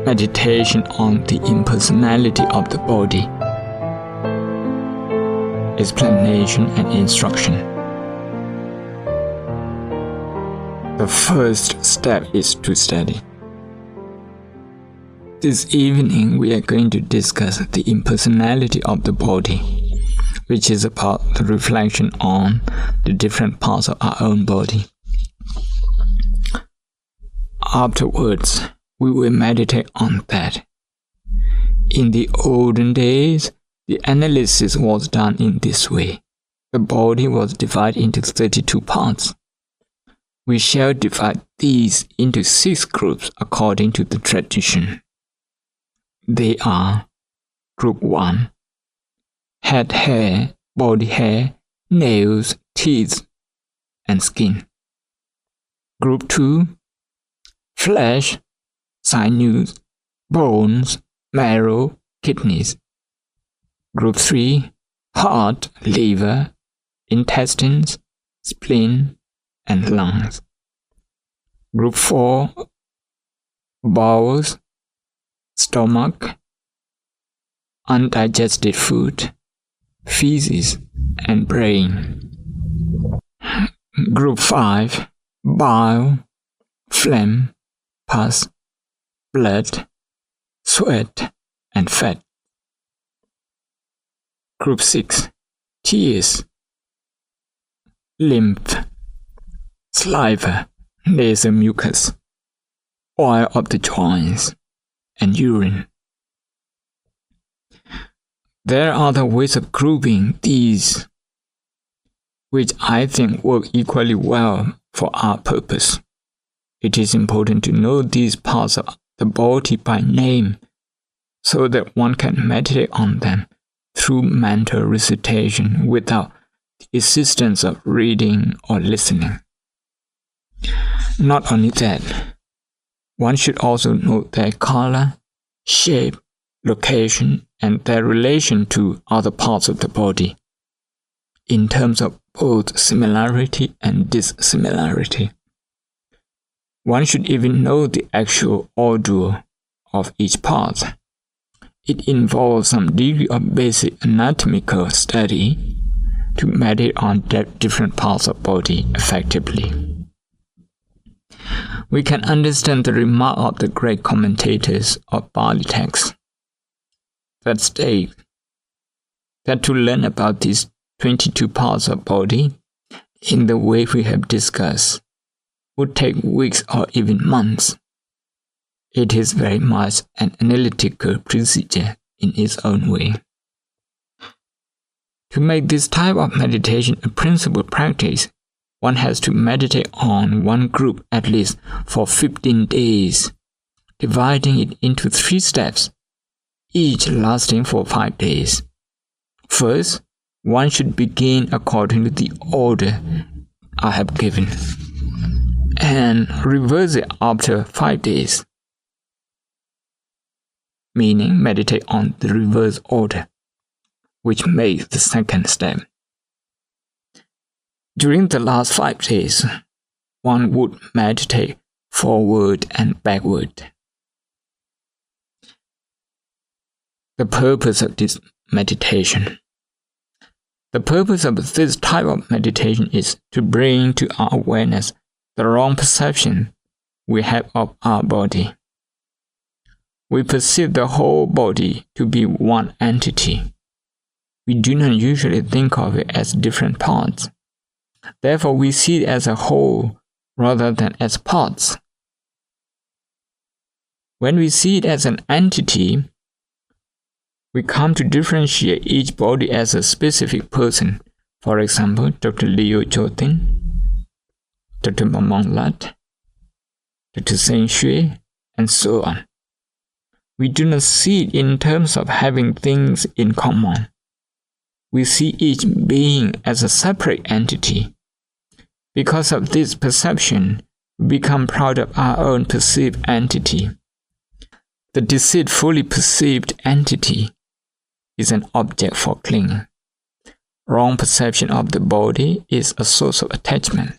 meditation on the impersonality of the body. Explanation and instruction. The first step is to study. This evening we are going to discuss the impersonality of the body, which is about the reflection on the different parts of our own body. Afterwards, we will meditate on that. In the olden days, the analysis was done in this way. The body was divided into 32 parts. We shall divide these into 6 groups according to the tradition. They are: Group 1, head hair, body hair, nails, teeth, and skin. Group 2, flesh, sinews, bones, marrow, kidneys. Group 3, heart, liver, intestines, spleen, and lungs. Group 4, bowels, stomach, undigested food, feces, and brain. Group 5, bile, phlegm, pus, blood, sweat, and fat. Group 6, tears, lymph, saliva, nasal mucus, oil of the joints, and urine. There are other ways of grouping these, which I think work equally well for our purpose. It is important to know these parts of the body by name so that one can meditate on them through mental recitation without the assistance of reading or listening. Not only that, one should also note their color, shape, location, and their relation to other parts of the body, in terms of both similarity and dissimilarity. One should even know the actual order of each part. It involves some degree of basic anatomical study to meditate on different parts of body effectively. We can understand the remark of the great commentators of Pali texts that state that to learn about these 22 parts of body in the way we have discussed would take weeks or even months. It is very much an analytical procedure in its own way. To make this type of meditation a principal practice, one has to meditate on one group at least for 15 days, dividing it into 3 steps, each lasting for 5 days. First, one should begin according to the order I have given, and reverse it after 5 days, meaning meditate on the reverse order, which makes the second step. During the last 5 days, one would meditate forward and backward. The purpose of this meditation. The purpose of this type of meditation is to bring to our awareness the wrong perception we have of our body. We perceive the whole body to be one entity. We do not usually think of it as different parts. Therefore, we see it as a whole rather than as parts. When we see it as an entity, we come to differentiate each body as a specific person. For example, Dr. Leo Jotin, Dr. Mamong Lat, Dr. Seng Shui, and so on. We do not see it in terms of having things in common. We see each being as a separate entity. Because of this perception, we become proud of our own perceived entity. The deceitfully perceived entity is an object for clinging. Wrong perception of the body is a source of attachment.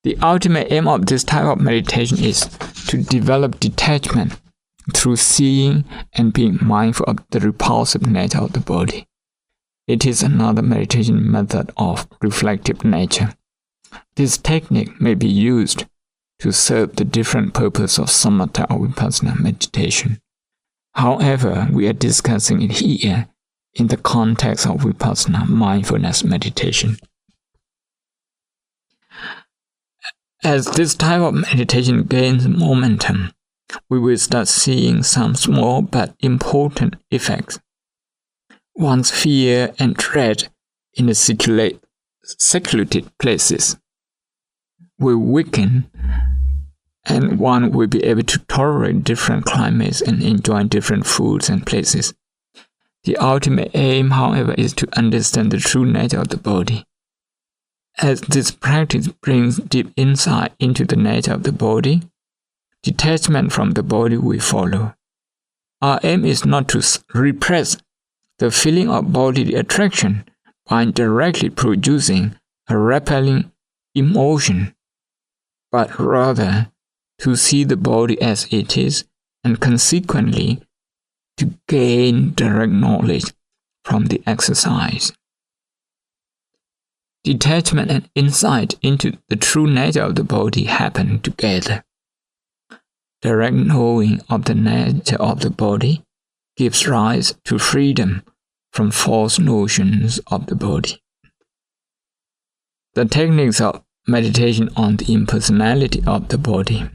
The ultimate aim of this type of meditation is to develop detachment through seeing and being mindful of the repulsive nature of the body. It is another meditation method of reflective nature. This technique may be used to serve the different purpose of samatha or vipassana meditation. However, we are discussing it here in the context of vipassana mindfulness meditation. As this type of meditation gains momentum, we will start seeing some small but important effects. One's fear and dread in the secluded places will weaken, and one will be able to tolerate different climates and enjoy different foods and places. The ultimate aim, however, is to understand the true nature of the body. As this practice brings deep insight into the nature of the body, detachment from the body will follow. Our aim is not to repress the feeling of bodily attraction by directly producing a repelling emotion, but rather to see the body as it is and consequently to gain direct knowledge from the exercise. Detachment and insight into the true nature of the body happen together. Direct knowing of the nature of the body gives rise to freedom from false notions of the body. The techniques of meditation on the impersonality of the body.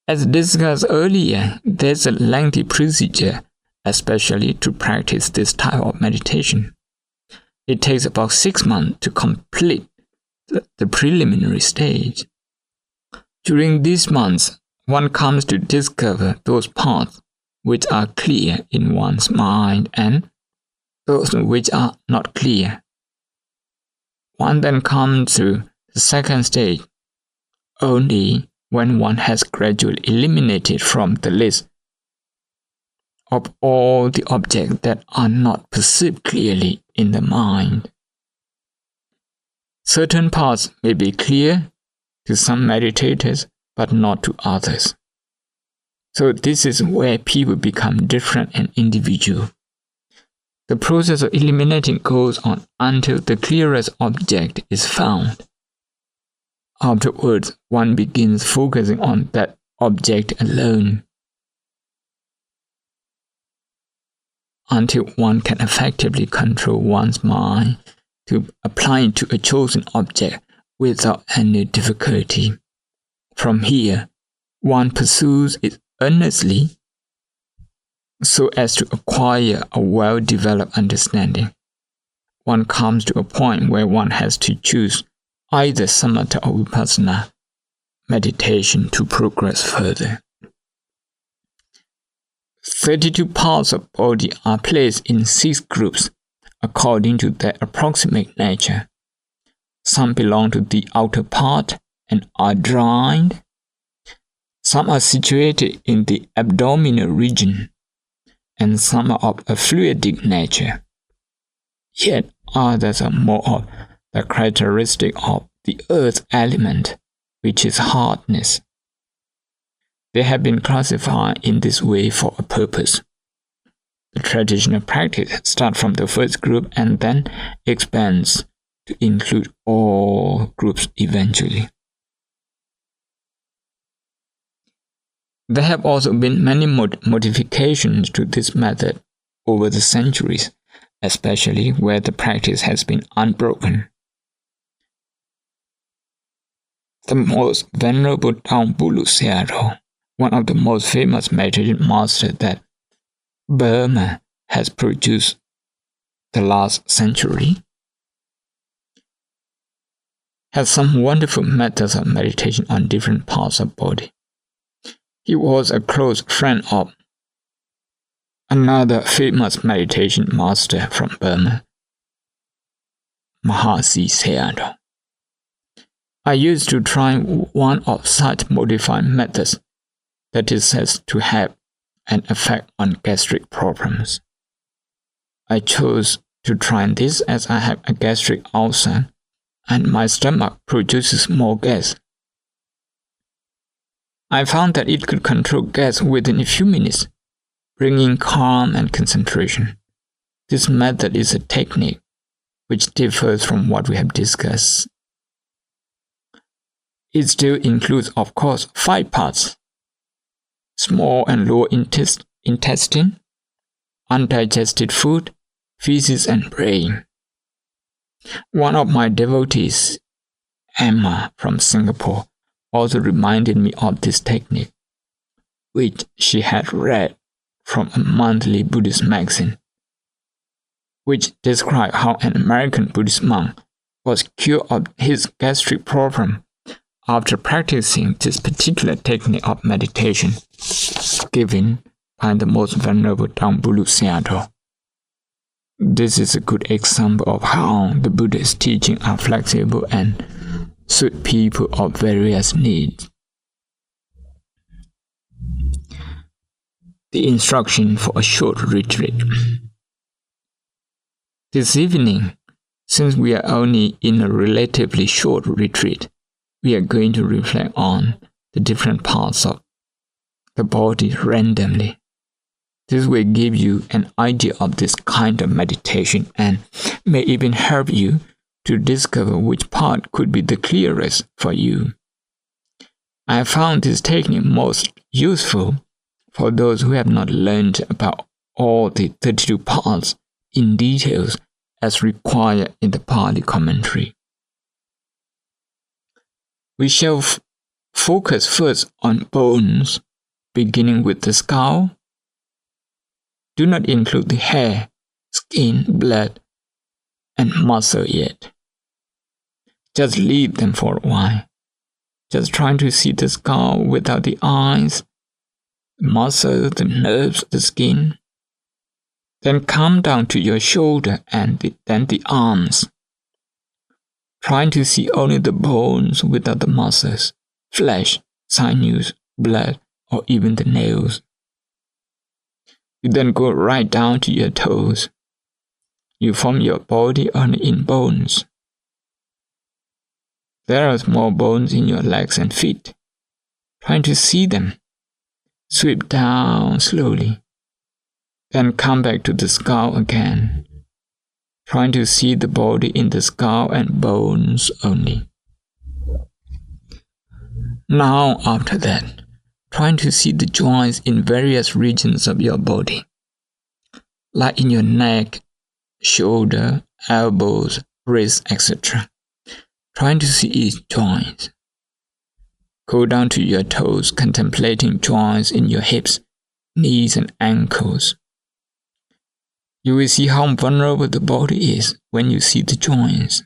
As discussed earlier, there's a lengthy procedure, especially to practice this type of meditation. It takes about 6 months to complete the preliminary stage. During these months, one comes to discover those parts which are clear in one's mind and those which are not clear. One then comes to the second stage only when one has gradually eliminated from the list of all the objects that are not perceived clearly in the mind. Certain parts may be clear to some meditators, but not to others. So this is where people become different and individual. The process of eliminating goes on until the clearest object is found. Afterwards, one begins focusing on that object alone, until one can effectively control one's mind to apply it to a chosen object without any difficulty. From here, one pursues it earnestly so as to acquire a well-developed understanding. One comes to a point where one has to choose either samatha or vipassana meditation to progress further. 32 parts of body are placed in 6 groups according to their approximate nature. Some belong to the outer part and are dried. Some are situated in the abdominal region, and some are of a fluidic nature. Yet others are more of the characteristic of the earth element, which is hardness. They have been classified in this way for a purpose. The traditional practice starts from the first group and then expands to include all groups eventually. There have also been many modifications to this method over the centuries, especially where the practice has been unbroken. The most venerable Taungpulu Sayardaw, one of the most famous meditation masters that Burma has produced the last century, has some wonderful methods of meditation on different parts of body. He was a close friend of another famous meditation master from Burma, Mahasi Sayardaw. I used to try one of such modified methods that is said to have an effect on gastric problems. I chose to try this as I have a gastric ulcer and my stomach produces more gas. I found that it could control gas within a few minutes, bringing calm and concentration. This method is a technique which differs from what we have discussed. It still includes, of course, 5 parts: small and lower intestine, undigested food, feces, and brain. One of my devotees, Emma from Singapore, also reminded me of this technique, which she had read from a monthly Buddhist magazine, which described how an American Buddhist monk was cured of his gastric problem after practicing this particular technique of meditation given by the most venerable Dhamma Sayardaw. This is a good example of how the Buddha's teachings are flexible and suit people of various needs. The instruction for a short retreat. This evening, since we are only in a relatively short retreat, we are going to reflect on the different parts of the body randomly. This will give you an idea of this kind of meditation and may even help you to discover which part could be the clearest for you. I found this technique most useful for those who have not learned about all the 32 parts in details as required in the Pali commentary. We shall focus first on bones, beginning with the skull. Do not include the hair, skin, blood, and muscle yet. Just leave them for a while. Just trying to see the skull without the eyes, the muscles, the nerves, the skin. Then come down to your shoulder and then the arms. Trying to see only the bones without the muscles, flesh, sinews, blood, or even the nails. You then go right down to your toes. You form your body only in bones. There are small bones in your legs and feet. Trying to see them. Sweep down slowly. Then come back to the skull again. Trying to see the body in the skull and bones only. Now, after that, trying to see the joints in various regions of your body, like in your neck, shoulder, elbows, wrists, etc. Trying to see each joint. Go down to your toes, contemplating joints in your hips, knees, and ankles. You will see how vulnerable the body is when you see the joints.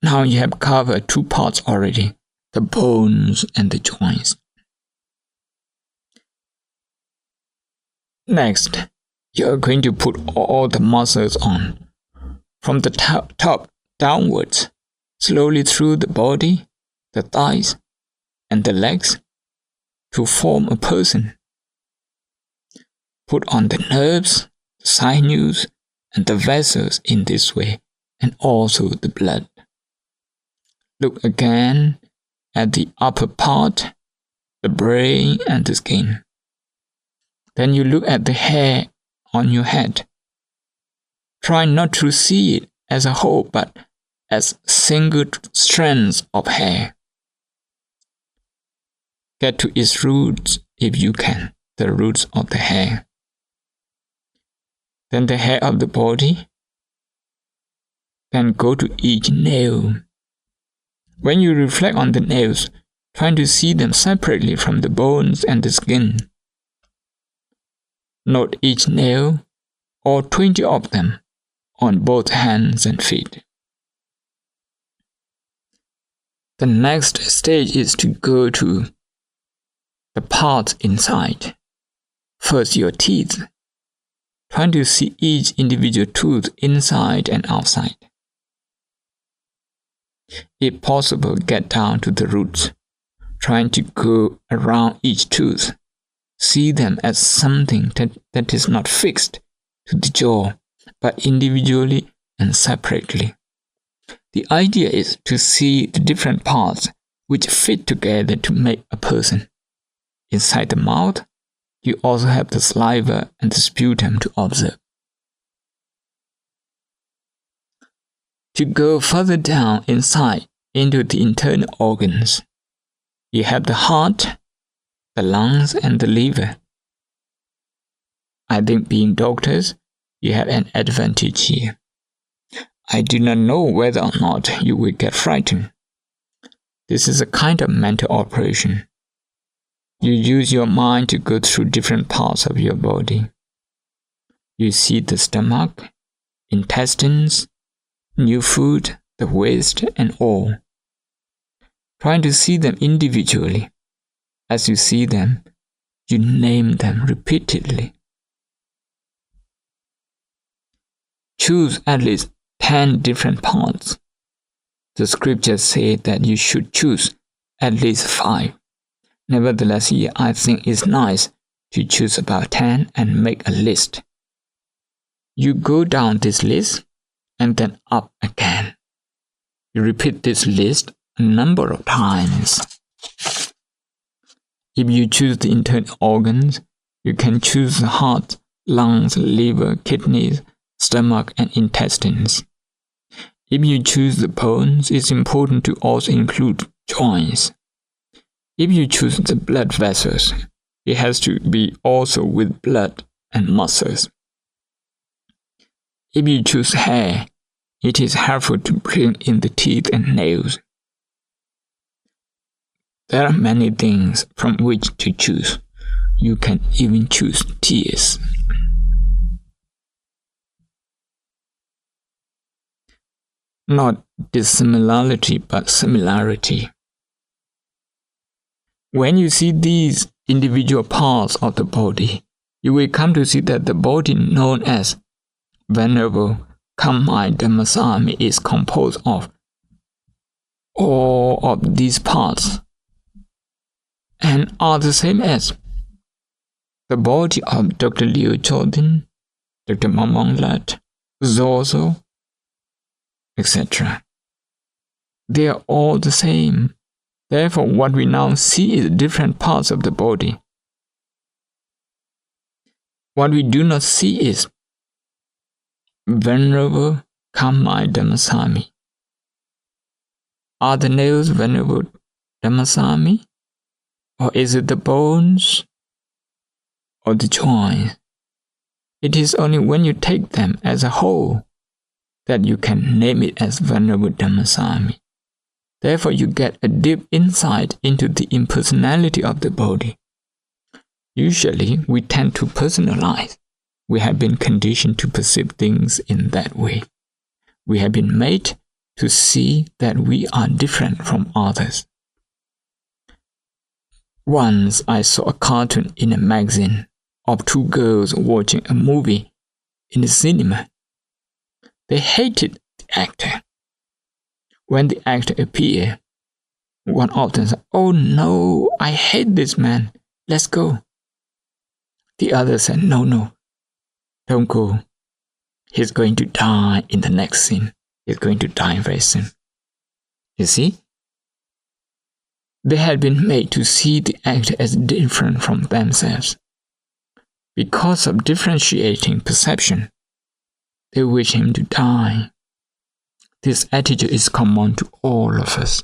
Now you have covered 2 parts already, the bones and the joints. Next, you are going to put all the muscles on, from the top downwards, slowly through the body, the thighs, and the legs, to form a person. Put on the nerves, the sinews, and the vessels in this way, and also the blood. Look again at the upper part, the brain and the skin. Then you look at the hair on your head. Try not to see it as a whole, but as single strands of hair. Get to its roots if you can, the roots of the hair. Then the hair of the body. Then go to each nail. When you reflect on the nails, trying to see them separately from the bones and the skin. Note each nail, or 20 of them, on both hands and feet. The next stage is to go to the parts inside. First, your teeth. Trying to see each individual tooth inside and outside. If possible, get down to the roots, trying to go around each tooth. See them as something that is not fixed to the jaw, but individually and separately. The idea is to see the different parts which fit together to make a person. Inside the mouth, you also have the saliva and the sputum to observe. To go further down inside into the internal organs, you have the heart, the lungs, and the liver. I think being doctors, you have an advantage here. I do not know whether or not you will get frightened. This is a kind of mental operation. You use your mind to go through different parts of your body. You see the stomach, intestines, new food, the waste, and all. Trying to see them individually. As you see them, you name them repeatedly. Choose at least 10 different parts. The scriptures say that you should choose at least 5. Nevertheless, here I think it's nice to choose about 10 and make a list. You go down this list and then up again. You repeat this list a number of times. If you choose the internal organs, you can choose the heart, lungs, liver, kidneys, stomach, and intestines. If you choose the bones, it's important to also include joints. If you choose the blood vessels, it has to be also with blood and muscles. If you choose hair, it is helpful to bring in the teeth and nails. There are many things from which to choose. You can even choose tears. Not dissimilarity, but similarity. When you see these individual parts of the body, you will come to see that the body known as Venerable Khammai Dhammasami is composed of all of these parts and are the same as the body of Dr. Leo Chotin, Dr. Mamong Lat, Zozo, etc. They are all the same. Therefore, what we now see is different parts of the body. What we do not see is Venerable Khammai Dhammasami. Are the nails Venerable Dhammasami? Or is it the bones or the joints? It is only when you take them as a whole that you can name it as Venerable Dhammasami. Therefore, you get a deep insight into the impersonality of the body. Usually, we tend to personalize. We have been conditioned to perceive things in that way. We have been made to see that we are different from others. Once I saw a cartoon in a magazine of 2 girls watching a movie in the cinema. They hated the actor. When the actor appeared, one of them said, "Oh no, I hate this man. Let's go." The other said, No, don't go. He's going to die in the next scene. He's going to die very soon." You see? They had been made to see the actor as different from themselves. Because of differentiating perception, they wish him to die. This attitude is common to all of us.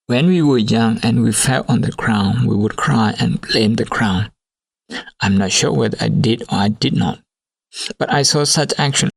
When we were young and we fell on the ground, we would cry and blame the ground. I'm not sure whether I did or I did not, but I saw such action